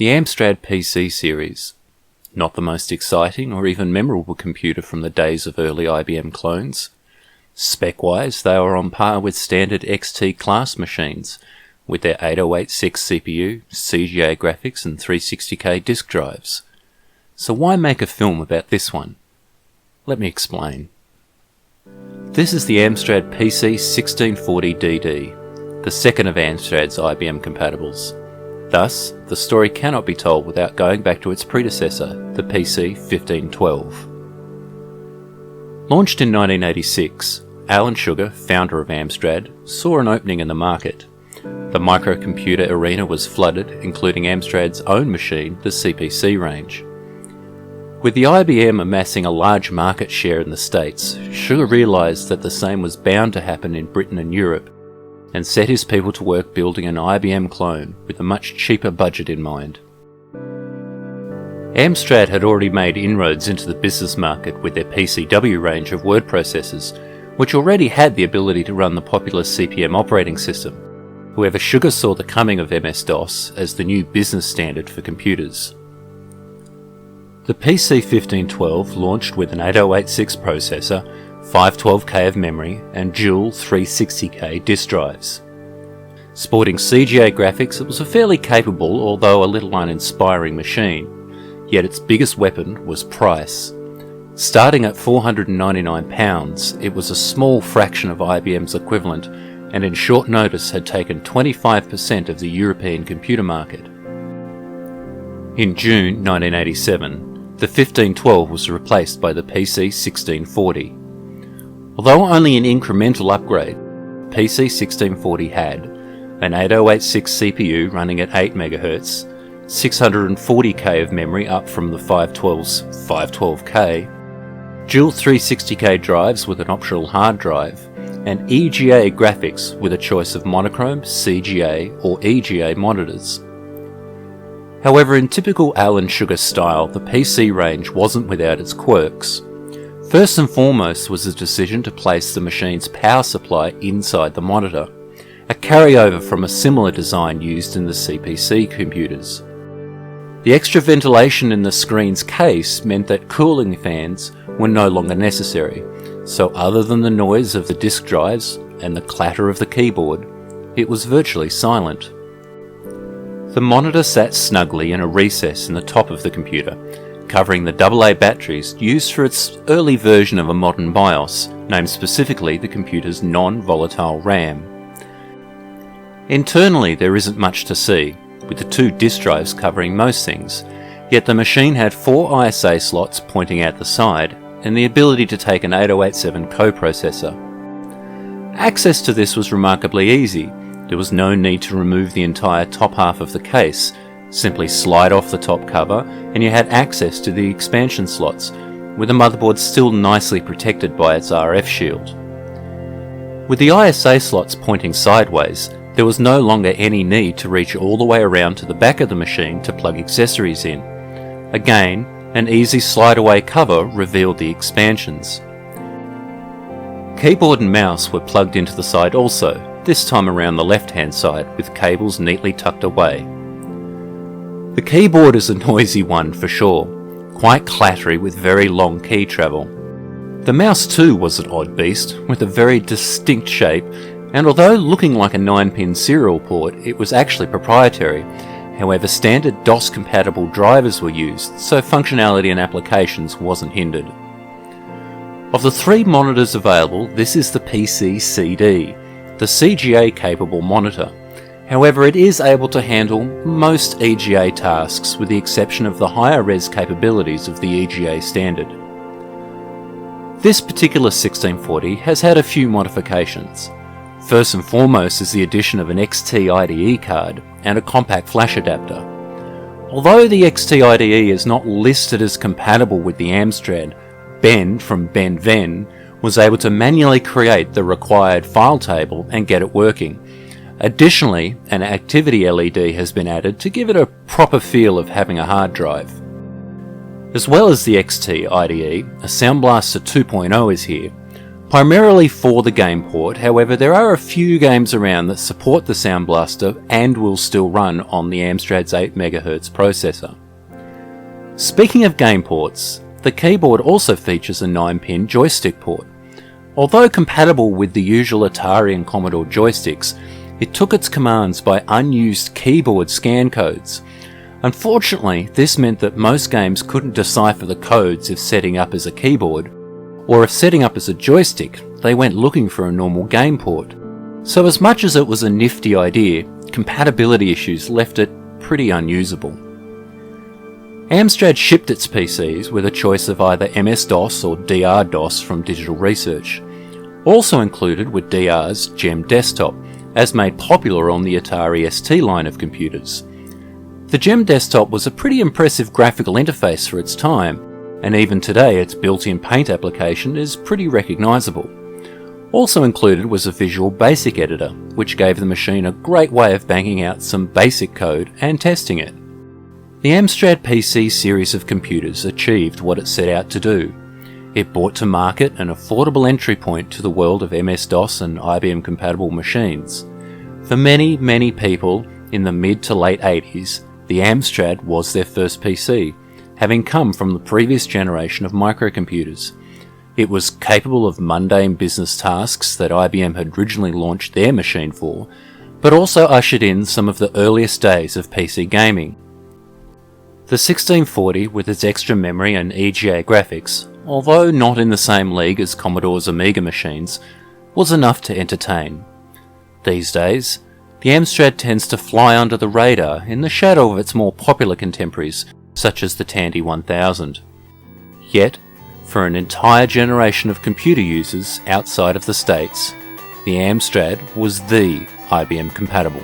The Amstrad PC series. Not the most exciting or even memorable computer from the days of early IBM clones. Spec-wise, they were on par with standard XT class machines, with their 8086 CPU, CGA graphics and 360K disk drives. So why make a film about this one? Let me explain. This is the Amstrad PC1640DD, the second of Amstrad's IBM compatibles. Thus, the story cannot be told without going back to its predecessor, the PC1512. Launched in 1986, Alan Sugar, founder of Amstrad, saw an opening in the market. The microcomputer arena was flooded, including Amstrad's own machine, the CPC range. With the IBM amassing a large market share in the States, Sugar realised that the same was bound to happen in Britain and Europe, and set his people to work building an IBM clone with a much cheaper budget in mind. Amstrad had already made inroads into the business market with their PCW range of word processors, which already had the ability to run the popular CP/M operating system. However, Sugar saw the coming of MS-DOS as the new business standard for computers. The PC1512 launched with an 8086 processor, 512K of memory and dual 360K disk drives. Sporting CGA graphics, it was a fairly capable, although a little uninspiring machine, yet its biggest weapon was price. Starting at £499, it was a small fraction of IBM's equivalent, and in short notice had taken 25% of the European computer market. In June 1987, the 1512 was replaced by the PC1640. Although only an incremental upgrade, PC1640 had an 8086 CPU running at 8 MHz, 640K of memory up from the 512's 512K, dual 360K drives with an optional hard drive, and EGA graphics with a choice of monochrome, CGA or EGA monitors. However, in typical Alan Sugar style, the PC range wasn't without its quirks. First and foremost was the decision to place the machine's power supply inside the monitor, a carryover from a similar design used in the CPC computers. The extra ventilation in the screen's case meant that cooling fans were no longer necessary, so other than the noise of the disk drives and the clatter of the keyboard, it was virtually silent. The monitor sat snugly in a recess in the top of the computer, covering the AA batteries used for its early version of a modern BIOS, named specifically the computer's non-volatile RAM. Internally there isn't much to see, with the two disk drives covering most things, yet the machine had 4 ISA slots pointing out the side, and the ability to take an 8087 coprocessor. Access to this was remarkably easy. There was no need to remove the entire top half of the case. Simply slide off the top cover and you had access to the expansion slots, with the motherboard still nicely protected by its RF shield. With the ISA slots pointing sideways, there was no longer any need to reach all the way around to the back of the machine to plug accessories in. Again, an easy slide-away cover revealed the expansions. Keyboard and mouse were plugged into the side also, this time around the left-hand side with cables neatly tucked away. The keyboard is a noisy one for sure, quite clattery with very long key travel. The mouse too was an odd beast, with a very distinct shape, and although looking like a 9-pin serial port, it was actually proprietary. However, standard DOS-compatible drivers were used, so functionality and applications wasn't hindered. Of the 3 monitors available, this is the PC-CD, the CGA-capable monitor. However, it is able to handle most EGA tasks with the exception of the higher res capabilities of the EGA standard. This particular 1640 has had a few modifications. First and foremost is the addition of an XT IDE card and a compact flash adapter. Although the XT IDE is not listed as compatible with the Amstrad, Ben from Ben Ven was able to manually create the required file table and get it working. Additionally, an activity LED has been added to give it a proper feel of having a hard drive. As well as the XT IDE, a Sound Blaster 2.0 is here, Primarily for the game port, however, there are a few games around that support the Sound Blaster and will still run on the Amstrad's 8MHz processor. Speaking of game ports, the keyboard also features a 9-pin joystick port. Although compatible with the usual Atari and Commodore joysticks, it took its commands by unused keyboard scan codes. Unfortunately, this meant that most games couldn't decipher the codes if setting up as a keyboard, or if setting up as a joystick, they went looking for a normal game port. So as much as it was a nifty idea, compatibility issues left it pretty unusable. Amstrad shipped its PCs with a choice of either MS-DOS or DR-DOS from Digital Research. Also included were DR's GEM Desktop, as made popular on the Atari ST line of computers. The GEM Desktop was a pretty impressive graphical interface for its time, and even today its built-in paint application is pretty recognisable. Also included was a Visual Basic editor, which gave the machine a great way of banging out some basic code and testing it. The Amstrad PC series of computers achieved what it set out to do. It brought to market an affordable entry point to the world of MS-DOS and IBM-compatible machines. For many, many people in the mid to late 80s, the Amstrad was their first PC, having come from the previous generation of microcomputers. It was capable of mundane business tasks that IBM had originally launched their machine for, but also ushered in some of the earliest days of PC gaming. The 1640, with its extra memory and EGA graphics, although not in the same league as Commodore's Amiga machines, was enough to entertain. These days, the Amstrad tends to fly under the radar in the shadow of its more popular contemporaries, such as the Tandy 1000. Yet, for an entire generation of computer users outside of the States, the Amstrad was the IBM compatible.